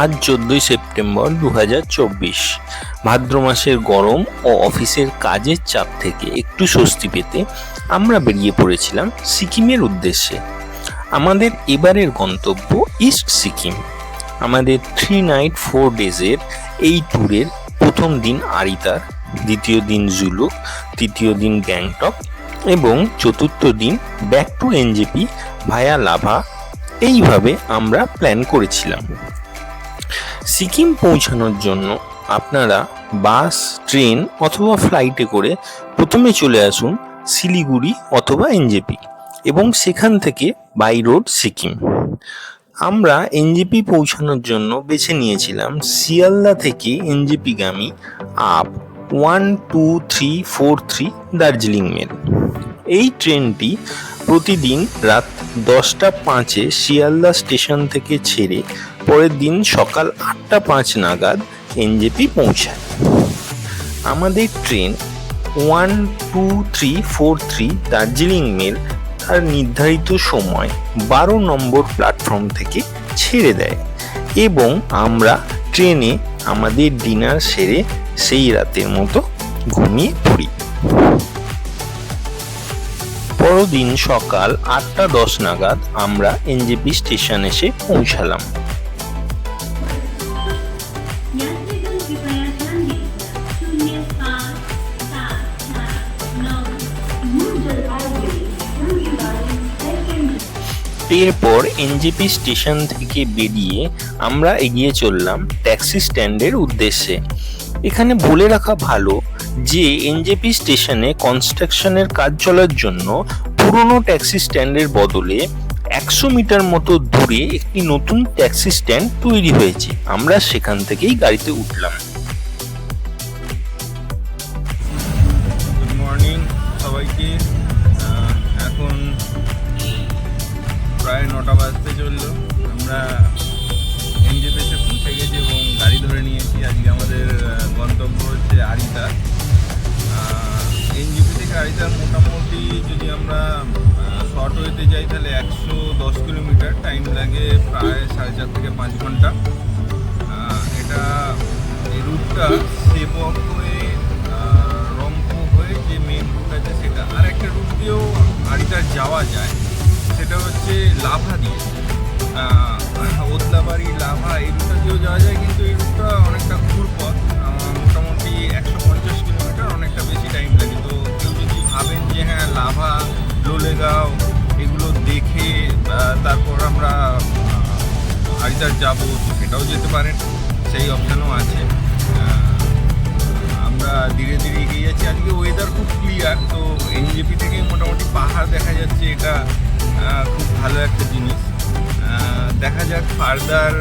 আজ 14ই সেপ্টেম্বর 2024। ভাদ্র মাসের গরম ও অফিসের কাজের চাপ থেকে একটু স্বস্তি পেতে আমরা বেরিয়ে পড়েছিলাম সিকিমের উদ্দেশ্যে। আমাদের এবারের গন্তব্য ইস্ট সিকিম। আমাদের 3 নাইট 4 ডেজের এই ট্যুরের প্রথম দিন আরিতার, দ্বিতীয় দিন জুলুক, তৃতীয় দিন গ্যাংটক এবং চতুর্থ দিন back to NJP via lava. এইভাবে আমরা প্ল্যান করেছিলাম। সিকিম পৌঁছানোর জন্য আপনারা বাস, ট্রেন অথবা ফ্লাইটে করে প্রথমে চলে আসুন শিলিগুড়ি অথবা এনজেপি এবং সেখান থেকে বাই রোড সিকিম। আমরা এনজেপি পৌঁছানোর জন্য বেছে নিয়েছিলাম শিয়ালদা থেকে এনজেপিগামী আপ 12343 দার্জিলিং মেল। এই ট্রেনটি প্রতিদিন রাত 10:05 শিয়ালদা স্টেশন থেকে ছেড়ে পরের দিন সকাল 8:05 নাগাদ এনজেপি পৌঁছায়। আমাদের ট্রেন 12343 দার্জিলিং মেল তার নির্ধারিত সময় 12 নম্বর প্ল্যাটফর্ম থেকে ছেড়ে দেয় এবং আমরা ট্রেনে আমাদের ডিনার সেরে সেই রাতের মতো ঘুমিয়ে পড়ি। পরদিন সকাল 8:10 নাগাদ আমরা এনজেপি স্টেশন এসে পৌঁছালাম। এরপর এনজেপি স্টেশন থেকে বেরিয়ে আমরা এগিয়ে চললাম ট্যাক্সি স্ট্যান্ডের উদ্দেশ্যে। এখানে বলে রাখা ভালো যে এনজেপি স্টেশনে কনস্ট্রাকশনের কাজ চলার জন্য পুরনো ট্যাক্সি স্ট্যান্ডের বদলে 100 মিটার মতো দূরে একটি নতুন ট্যাক্সি স্ট্যান্ড তৈরি হয়েছে। আমরা সেখান থেকেই গাড়িতে উঠলাম। গুড মর্নিং সবাইকে। এখন প্রায় 9টা বাজতে চললো। আমরা এনজেপিতে পৌঁছে গেছি এবং গাড়ি ধরে নিয়েছি। আজকে আমাদের গন্তব্য হচ্ছে আরিতা। এনজেপি থেকে আরিতার মোটামুটি যদি আমরা শর্ট ওয়েতে যাই তাহলে 110 কিলোমিটার, টাইম লাগে প্রায় 4.5 থেকে 5 ঘন্টা। এটা এই রুটটা সেবক হয়ে রংপু হয়ে যে মেন রুট আছে সেটা। আর একটা রুট দিয়েও আরিতার যাওয়া যায়, সেটা হচ্ছে লাভা দিয়ে, ওদলাবাড়ি লাভা এই রুটটা দিয়েও যাওয়া যায়। কিন্তু এই রুটটা অনেকটা ঘুরপথ, মোটামুটি 150 কিলোমিটার, অনেকটা বেশি টাইম লাগে। তো কেউ যদি ভাবেন যে হ্যাঁ লাভা, লোলেগাঁও এগুলো দেখে তারপর আমরা আরিতার যাবো, তো সেটাও যেতে পারেন, সেই অপশানও আছে। আমরা ধীরে ধীরে এগিয়ে যাচ্ছি। আজকে ওয়েদার খুব ক্লিয়ার, তো এনজেপি থেকে মোটামুটি পাহাড় দেখা যাচ্ছে। এটা খুব ভালো একটা জিনিস। দেখা যাক ফার্দার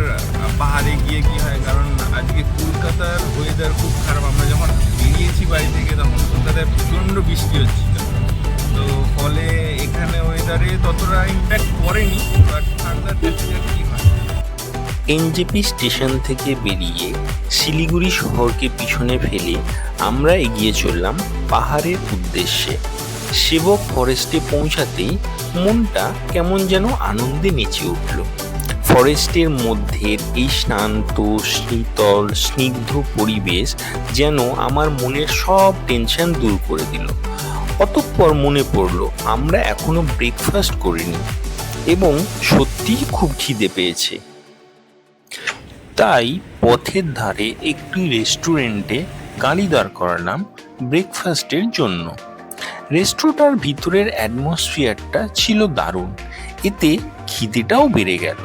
পাহাড়ে গিয়ে কী হয়, কারণ আজকে কলকাতার ওয়েদার খুব খারাপ। আমরা যখন বেরিয়েছি বাড়ি থেকে তখন কলকাতায় প্রচণ্ড বৃষ্টি হচ্ছিল, তো ফলে এখানে ওয়েদারে ততটা ইম্প্যাক্ট পড়েনি। বাট ফার্দার দেখা যাক কী হয়। এনজেপি স্টেশন থেকে বেরিয়ে শিলিগুড়ি শহরকে পিছনে ফেলে আমরা এগিয়ে চললাম পাহাড়ের উদ্দেশ্যে। সেবক ফরেস্টে পৌঁছাতেই মনটা কেমন যেন আনন্দে নেচে উঠল। ফরেস্টের মধ্যের এই শান্ত, শীতল, স্নিগ্ধ পরিবেশ যেন আমার মনের সব টেনশন দূর করে দিল। অতঃপর মনে পড়ল আমরা এখনো ব্রেকফাস্ট করিনি এবং সত্যিই খুব খিদে পেয়েছে। তাই পথের ধারে একটি রেস্টুরেন্টে গাড়ি দাঁড় করালাম ব্রেকফাস্টের জন্য। রেস্টুরেন্টটার ভিতরের অ্যাটমসফিয়ারটা ছিল দারুণ, এতে খিদেটাও বেড়ে গেল।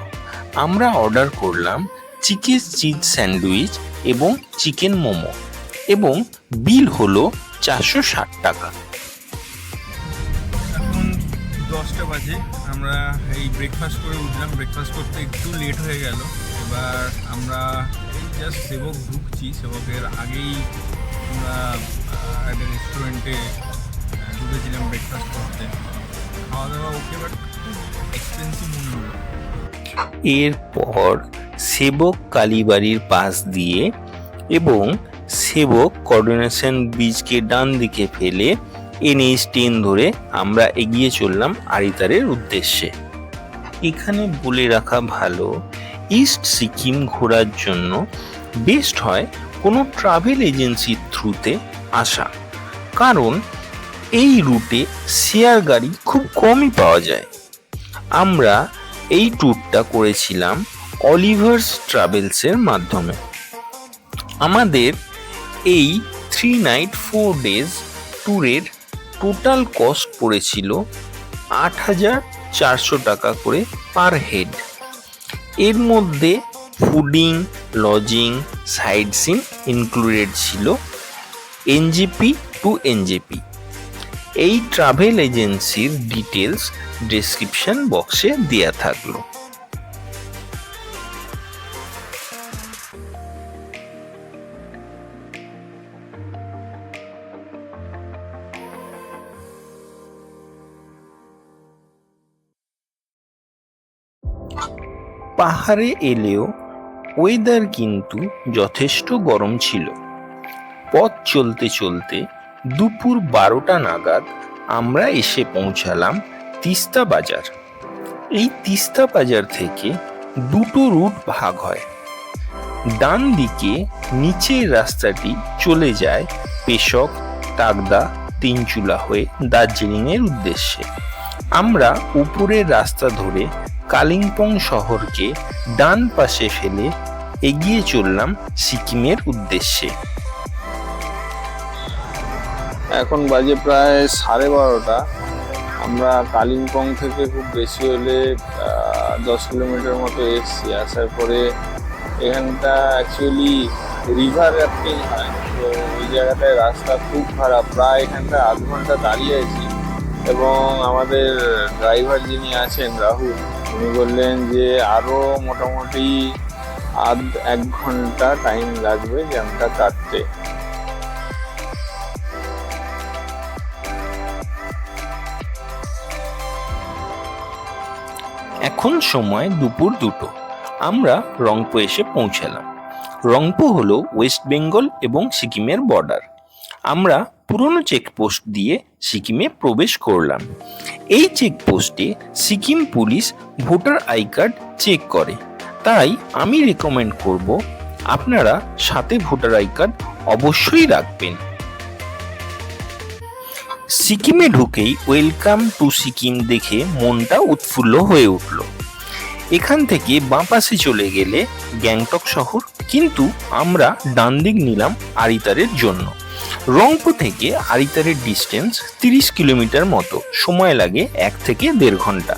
আমরা অর্ডার করলাম চিকেন চিজ স্যান্ডউইচ এবং চিকেন মোমো এবং বিল হলো 460 টাকা। এখন 10টা বাজে, আমরা এই ব্রেকফাস্ট করে উঠলাম। ব্রেকফাস্ট করতে একটু লেট হয়ে গেল। এবার আমরা এই জাস্ট সেবক ঢুকছি, সেবকের আগেই আমরা একটা রেস্টুরেন্টে ঢুকেছিলাম ব্রেকফাস্ট করতে। খাওয়া দাওয়া ওকে, বাট এক্সপেন্সিভ মনে হলো। এরপর সেবক কালীবাড়ির পাশ দিয়ে এবং সেবক কোঅর্ডিনেশন ব্রিজকে ডান দিকে ফেলে NH10 ধরে আমরা এগিয়ে চললাম আরিতারের উদ্দেশ্যে। এখানে বলে রাখা ভালো, ইস্ট সিকিম ঘোরার জন্য বেস্ট হয় কোনো ট্রাভেল এজেন্সির থ্রুতে আসা, কারণ এই রুটে শেয়ার গাড়ি খুব কমই পাওয়া যায়। আমরা এই ট্যুরটা করেছিলাম অলিভার্স ট্রাভেলসের মাধ্যমে। আমাদের এই 3 নাইট 4 ডেজ ট্যুরের টোটাল কস্ট পড়েছিল 8,400 টাকা করে পার হেড। এর মধ্যে fooding, lodging, sightseeing included ছিল NJP টু NJP। এই ট্রাভেল এজেন্সির ডিটেলস ডেসক্রিপশন বক্সে দেয়া থাকলো। পাহাড়ে এলেও ওয়েদার কিন্তু যথেষ্ট গরম ছিল। পথ চলতে চলতে দুপুর 12টা নাগাদ আমরা এসে পৌঁছালাম তিস্তা বাজার। এই তিস্তা বাজার থেকে দুটো রুট ভাগ হয়। ডান দিকে নিচের রাস্তাটি চলে যায় পেশক, তাগদা, তিনচুলা হয়ে দার্জিলিংয়ের উদ্দেশ্যে। আমরা উপরের রাস্তা ধরে কালিম্পং শহরকে ডান পাশে ফেলে এগিয়ে চললাম সিকিমের উদ্দেশ্যে। এখন বাজে প্রায় 12:30। আমরা কালিম্পং থেকে খুব বেশি হলে 10 কিলোমিটার মতো এসেছি। আসার পরে এখানটা অ্যাকচুয়ালি রিভার রাফটিং হয়, তো ওই জায়গাটায় রাস্তা খুব খারাপ। প্রায় এখানটা আধ ঘন্টা দাঁড়িয়ে আছি এবং আমাদের ড্রাইভার যিনি আছেন রাহুল, উনি বললেন যে আরও মোটামুটি আধ 1 ঘন্টা টাইম লাগবে জ্যামটা কাটতে। এখন সময় দুপুর 2টো। আমরা রংপো এসে পৌঁছালাম। রংপো হলো ওয়েস্ট বেঙ্গল এবং সিকিমের বর্ডার। আমরা পুরনো চেকপোস্ট দিয়ে সিকিমে প্রবেশ করলাম। এই চেকপোস্টে Sikkim police voter I card check করে, তাই আমি রেকমেন্ড করব আপনারা সাথে ভোটার আই কার্ড অবশ্যই রাখবেন। সিকিমে ঢুকেই ওয়েলকাম টু সিকিম দেখে মনটা উৎফুল্ল হয়ে উঠল। এখান থেকে বাঁ পাশে চলে গেলে গ্যাংটক শহর, কিন্তু আমরা ডান দিক নিলাম আরিতারের জন্য। রংপো থেকে আরিতারের ডিস্টেন্স 30 কিলোমিটার মতো, সময় লাগে 1 থেকে 1.5 ঘন্টা।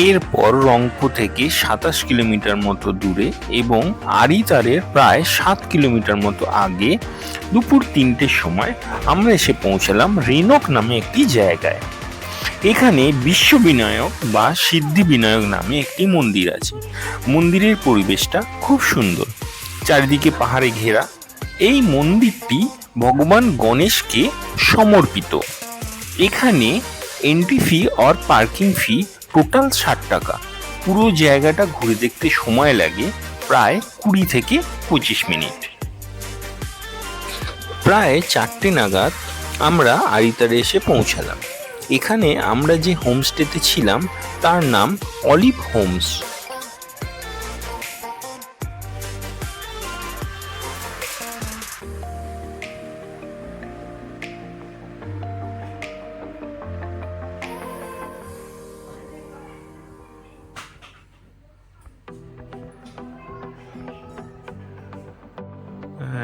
এরপর রংপো থেকে 27 কিলোমিটার মতো দূরে এবং আরিতারের প্রায় 7 কিলোমিটার মতো আগে দুপুর 3টের সময় আমরা এসে পৌঁছালাম রেনক নামে একটি জায়গায়। এখানে বিশ্ববিনায়ক বা সিদ্ধিবিনায়ক নামে একটি মন্দির আছে। মন্দিরের পরিবেশটা খুব সুন্দর, চারিদিকে পাহাড়ে ঘেরা। এই মন্দিরটি ভগবান গণেশকে সমর্পিত। এখানে এন্ট্রি ফি আর পার্কিং ফি টোটাল 60 টাকা। পুরো জায়গাটা ঘুরে দেখতে সময় লাগে প্রায় 20 থেকে 25 মিনিট। প্রায় 4টে নাগাদ আমরা আরিতারে এসে পৌঁছালাম। এখানে আমরা যে হোমস্টেতে ছিলাম তার নাম অলিভ হোমস।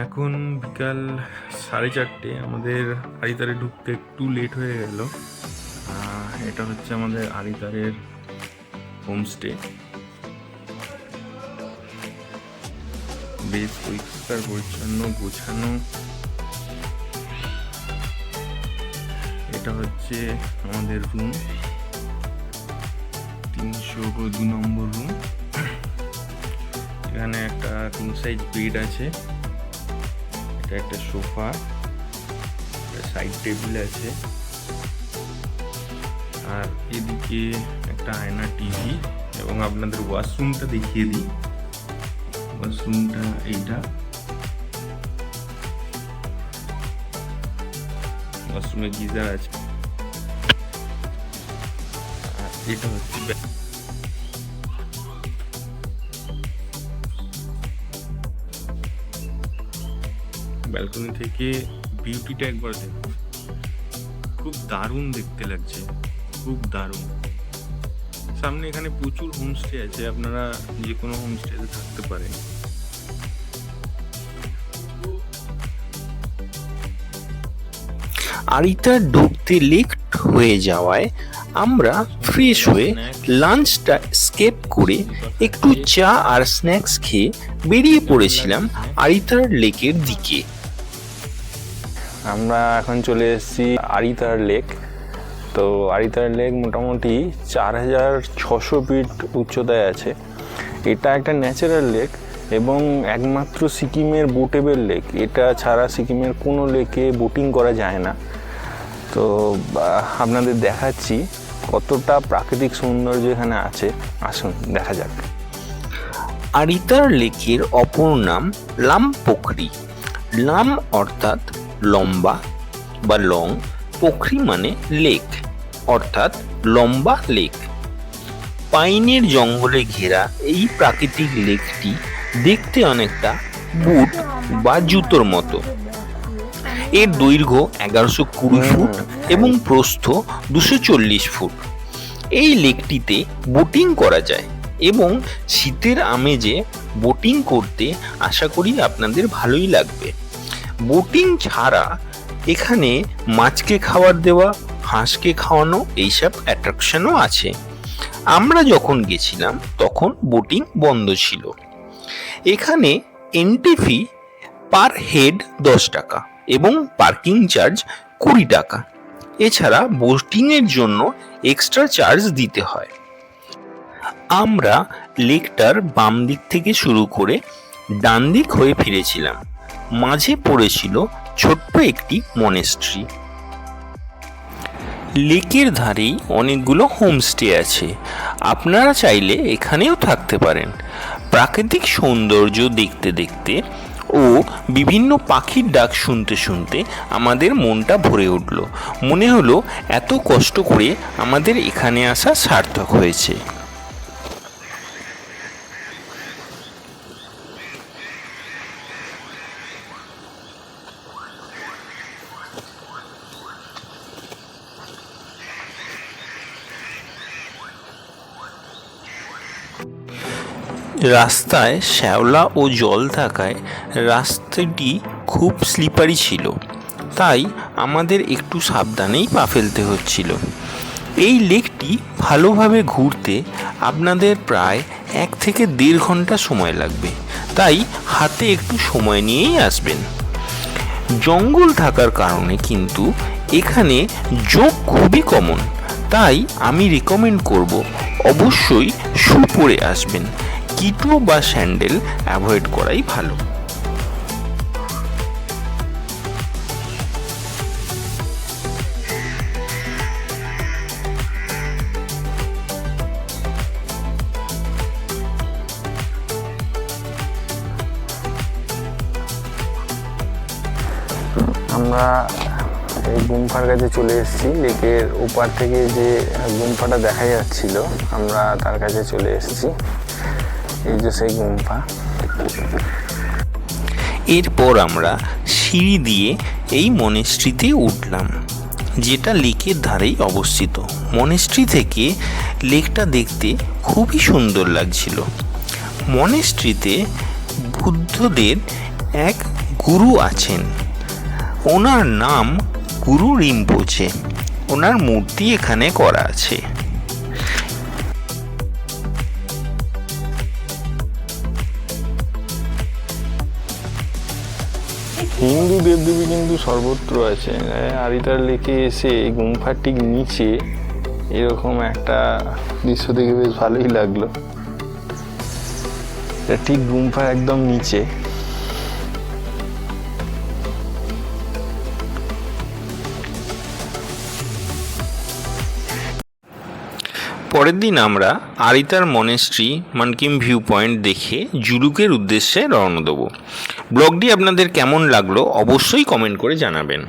এখন বিকাল 4:30। আমাদের আরিতারে ঢুকতে একটু লেট হয়ে গেল। এটা হচ্ছে আমাদের আরিতারের হোমস্টে। বেশ পরিষ্কার পরিচ্ছন্ন গোছানো। এটা হচ্ছে আমাদের রুম, 302 নম্বর রুম। এখানে একটা কিং সাইজ বেড আছে, এটা একটা সোফা, সাইড টেবিল আছে, আর এদিকে একটা আয়না, টিভি, এবং আপনাদের ওয়াশরুমটা দেখিয়ে দিই। ওয়াশরুমটা এইটা, ওয়াশরুমে গিজার আছে। আর এটা হচ্ছে ব্যালকনি থেকে বিউটিটা একবার দেখুন, খুব দারুণ দেখতে লাগছে, খুব দারুণ। সামনে এখানে প্রচুর হোমস্টে আছে, আপনারা যে কোনো হোমস্টেতে থাকতে পারেন। আরিতা ঢুকতে লেট হয়ে যাওয়ায় আমরা ফ্রেশ হয়ে লাঞ্চটা স্কিপ করে একটু চা আর স্ন্যাক্স খেয়ে বেরিয়ে পড়েছিলাম আরিতার লেকের দিকে। আমরা এখন চলে এসেছি আরিতার লেক। তো আরিতার লেক মোটামুটি 4600 ফিট উচ্চতায় আছে। এটা একটা ন্যাচারাল লেক এবং একমাত্র সিকিমের বোটেবল লেক। এটা ছাড়া সিকিমের কোনো লেকে বোটিং করা যায় না। তো আপনাদের দেখাচ্ছি কতটা প্রাকৃতিক সৌন্দর্য এখানে আছে, আসুন দেখা যাক। আরিতার লেকের অপর নাম লাম পোখরি। লাম অর্থাৎ লম্বা বা লং, পোখরি মানে লেক অর্থাৎ লম্বা লেক। পাইনের জঙ্গলে ঘেরা এই প্রাকৃতিক লেকটি দেখতে অনেকটা বুট বা জুতোর মতো। এর দৈর্ঘ্য 1120 ফুট এবং প্রস্থ 240 ফুট। এই লেকটিতে বোটিং করা যায় এবং শীতের আমেজে বোটিং করতে আশা করি আপনাদের ভালোই লাগবে। বোটিং ছাড়া এখানে মাছকে খাবার দেওয়া, হাঁসকে খাওয়ানো এইসব অ্যাট্রাকশনও আছে। আমরা যখন গেছিলাম তখন বোটিং বন্ধ ছিল। এখানে এন্ট্রি ফি পার হেড 10 টাকা এবং পার্কিং চার্জ 20 টাকা। এছাড়া বোটিংয়ের জন্য এক্সট্রা চার্জ দিতে হয়। আমরা লেকটার বাম দিক থেকে শুরু করে ডান দিক হয়ে ফিরেছিলাম। মাঝে পড়েছিল ছোট্ট একটি মনেস্ট্রি। লেকের ধারেই অনেকগুলো হোমস্টে আছে, আপনারা চাইলে এখানেও থাকতে পারেন। প্রাকৃতিক সৌন্দর্য দেখতে দেখতে ও বিভিন্ন পাখির ডাক শুনতে শুনতে আমাদের মনটা ভরে উঠল। মনে হলো এত কষ্ট করে আমাদের এখানে আসা সার্থক হয়েছে। রাস্তায় শ্যাওলা ও জল থাকায় রাস্তাটি খুব স্লিপারি ছিল, তাই আমাদের একটু সাবধানেই পা ফেলতে হচ্ছিল। এই লেকটি ভালোভাবে ঘুরতে আপনাদের প্রায় 1 থেকে 1.5 ঘন্টা সময় লাগবে, তাই হাতে একটু সময় নিয়েই আসবেন। জঙ্গল থাকার কারণে কিন্তু এখানে যোগ খুবই কমন, তাই আমি রেকমেন্ড করব অবশ্যই শু পরে আসবেন। কিটো বা স্যান্ডেল অ্যাভয়েড করাই ভালো। আমরা এই গুম্ফার কাছে চলে এসেছি। লেকের ওপার থেকে যে গুম্ফাটা দেখা যাচ্ছিল আমরা তার কাছে চলে এসেছি। এই যে সেই গুম্ফা। এরপর আমরা সিঁড়ি দিয়ে এই মনেস্ট্রিতে উঠলাম, যেটা লেকের ধারেই অবস্থিত। মনেস্ট্রি থেকে লেকটা দেখতে খুবই সুন্দর লাগছিল। মনেস্ট্রিতে বুদ্ধদের এক গুরু আছেন, ওনার নাম গুরু রিম্পোচে। ওনার মূর্তি এখানে করা আছে। হিন্দু দেবদেবী কিন্তু সর্বত্র আছে। আরিতার লেকে এসে গুম্ফার ঠিক নিচে এরকম একটা দৃশ্য দেখে বেশ ভালোই লাগলো। এটা ঠিক গুম্ফার একদম নিচে। পরের দিন আমরা Aritar monastery Mankhim view point দেখে জুলুকের উদ্দেশ্যে রওনা দেবো। ব্লগটি আপনাদের কেমন লাগলো অবশ্যই কমেন্ট করে জানাবেন।